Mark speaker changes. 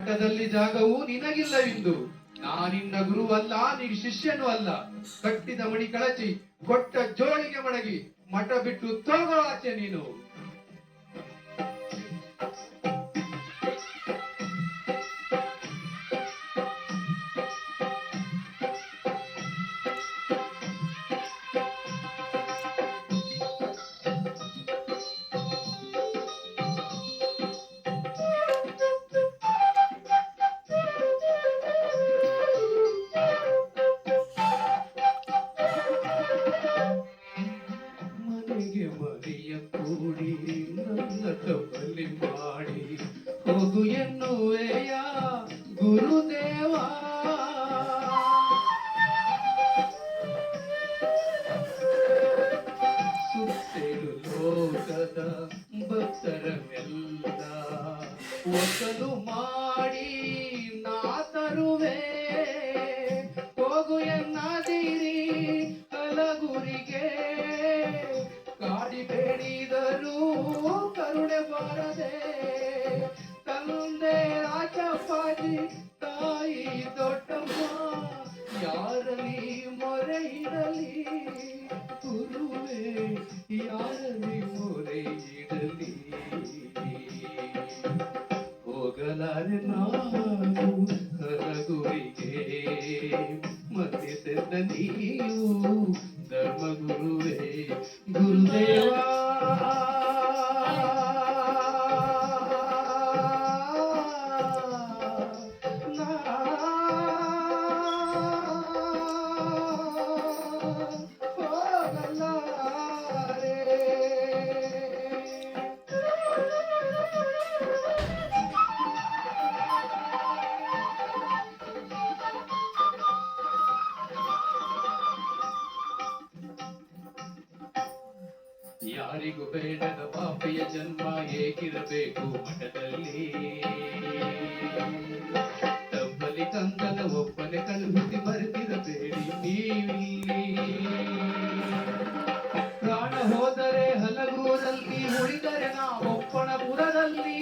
Speaker 1: ಮಠದಲ್ಲಿ ಜಾಗವು ನಿನಗಿಲ್ಲವಿಂದು. ನಾನಿನ್ನ ಗುರುವಲ್ಲ, ನೀನು ಶಿಷ್ಯನೂ ಅಲ್ಲ. ಕಟ್ಟಿದ ಮಣಿ ಕಳಚಿ ಕೊಟ್ಟ ಜೋಳಿಗೆ ಮಡಗಿ ಮಠ ಬಿಟ್ಟು ತೋಗೋ ಆಚೆ ನೀನು. ಮನೆಯ ಕೂಡಿ ನನ್ನ ತಪ್ಪಲಿ ಮಾಡಿ ಹೋಗು ಎನ್ನುವೆಯ ಗುರುದೇವ. ಸುತ್ತೇಳು ಲೋಕದ ಭಕ್ತರನ್ನೆಲ್ಲ ಒಕ್ಕಲು ಮಾಡಿ ನಾ ತರುವೆ. ಹೋಗು ಎನ್ನದಿರಿ ಹಲಗುರಿಗೆ, ಕಾಡಿ ಬೇಡಿದರೂ ಕರುಣೆ ಬಾರದೆ. ತಂದೆ ರಾಜಪ್ಪಾಜಿ, ತಾಯಿ ದೊಡ್ಡಮ್ಮ, ಯಾರಲ್ಲಿ ಮೊರೆ ಇಡಲಿ ಗುರುವೇ, ಯಾರಲ್ಲಿ ಮೊರೆ ಇಡಲಿ. ಹೋಗಲಾರೆ ನಾನು ಹಲಗುರಿಗೆ, ಮಧ್ಯದ ನೀವು ಧರ್ಮಗುರುವೇ ಗುರುದೇವ. ಯಾರಿಗೂ ಬೇಡದ ಪಾಪಿಯ ಜನ್ಮ ಏಕಿರಬೇಕು ಮಠದಲ್ಲಿ. ತಪ್ಪಲಿ ಕಂದನ ಒಪ್ಪನೆ ಕಳುಹಿಸಿ ಬರೆದಿರಬೇಡಿ ನೀವಿಲ್ಲಿ. ಪ್ರಾಣ ಹೋದರೆ ಹಲಗೂರಲ್ಲಿ, ಉಳಿದರೆ ನಾ ಒಪ್ಪಣಪುರದಲ್ಲಿ.